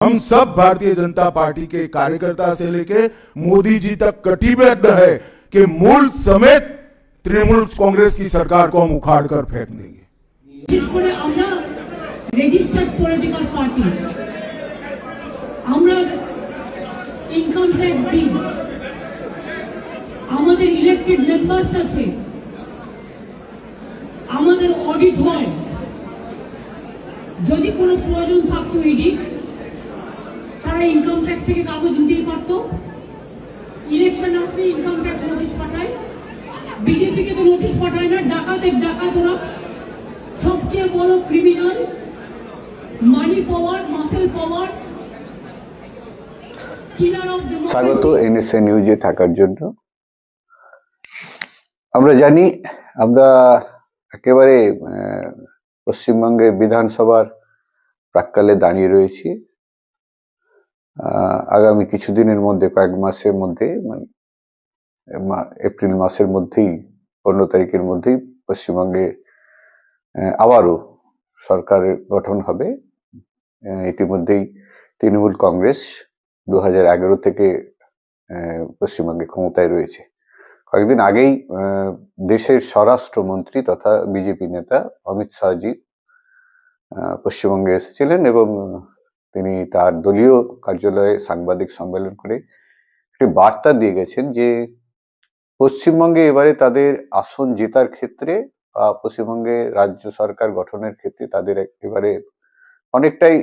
हम सब भारतीय जनता पार्टी के कार्यकर्ता से लेके मोदी जी तक कटिबद्ध है कि मूल समेत तृणमूल कांग्रेस की सरकार को हम उखाड़ कर फेंक देंगे। रेजिस्टार्ड पॉलिटिकल पार्टी আমরা ইনকাম ট্যাক্স দিই, আমাদের ইলেক্টেড মেম্বারস আছে, আমাদের অডিট হয়। যদি কোনো প্রয়োজন থাকতো ইডি তারা ইনকাম ট্যাক্স থেকে কাগজ দিতেই পারত। ইলেকশন আসলে ইনকাম ট্যাক্স নোটিশ পাঠায়, বিজেপিকে তো নোটিশ পাঠায় না। ডাকাতের ডাকাত ওরা, সবচেয়ে বড় ক্রিমিনাল, মানি পাওয়ার, মাসেল পাওয়ার। স্বাগত এনএসএ নিউজে থাকার জন্য। আমরা জানি আমরা একেবারে পশ্চিমবঙ্গে বিধানসভার প্রাক্কালে দাঁড়িয়ে রয়েছি। আগামী কিছুদিনের মধ্যে, কয়েক মাসের মধ্যে, মানে এপ্রিল মাসের মধ্যেই, 15 তারিখের মধ্যেই পশ্চিমবঙ্গে আবারও সরকারের গঠন হবে। ইতিমধ্যেই তৃণমূল কংগ্রেস 2011 থেকে পশ্চিমবঙ্গে ক্ষমতায় রয়েছে। কয়েকদিন আগেই দেশের স্বরাষ্ট্রমন্ত্রী তথা বিজেপি নেতা অমিত শাহজি পশ্চিমবঙ্গে এসেছিলেন এবং তিনি তার দলীয় কার্যালয়ে সাংবাদিক সম্মেলন করে একটি বার্তা দিয়ে গেছেন যে পশ্চিমবঙ্গে এবারে তাদের আসন জেতার ক্ষেত্রে বা পশ্চিমবঙ্গে রাজ্য সরকার গঠনের ক্ষেত্রে তাদের এবারে অনেকটাই,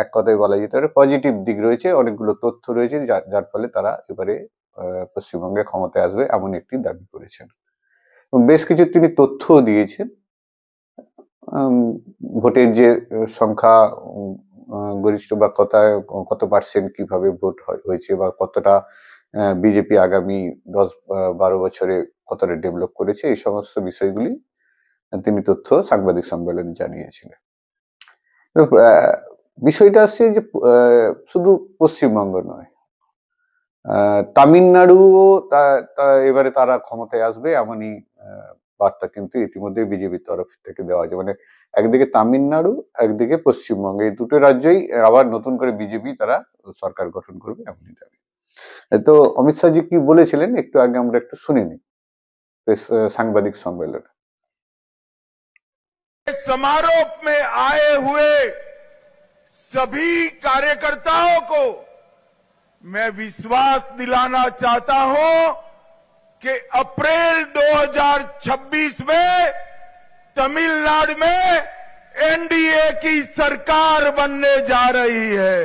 এক কথায় বলা যেতে পারে, পজিটিভ দিক রয়েছে, অনেকগুলো তথ্য রয়েছে যার ফলে তারা এবারে পশ্চিমবঙ্গে ক্ষমতায় আসবে এমন একটি দাবি করেছেন। এবং বেশ কিছু তিনি তথ্য দিয়েছেন। ভোটের যে সংখ্যা গরিষ্ঠ বা কত পার্সেন্ট কিভাবে ভোট হয়েছে বা কতটা বিজেপি আগামী 10-12 বছরে কতটা ডেভেলপ করেছে, এই সমস্ত বিষয়গুলি তিনি তথ্য সাংবাদিক সম্মেলনে জানিয়েছিলেন। বিষয়টা আসছে যে শুধু পশ্চিমবঙ্গ নয়, তামিলনাড়ুও এবারে তারা ক্ষমতায় আসবে এমনই বার্তা কিন্তু ইতিমধ্যে বিজেপির তরফ থেকে দেওয়া হয়েছে। মানে একদিকে তামিলনাড়ু, একদিকে পশ্চিমবঙ্গ, এই দুটো রাজ্যই আবার নতুন করে বিজেপি তারা সরকার গঠন করবে এমনই দাবি। তো অমিত শাহজি কি বলেছিলেন একটু আগে আমরা একটু শুনে নিই সাংবাদিক সম্মেলনে। समारोह में आए हुए सभी कार्यकर्ताओं को मैं विश्वास दिलाना चाहता हूं कि अप्रैल 2026 में तमिलनाडु में एनडीए की सरकार बनने जा रही है।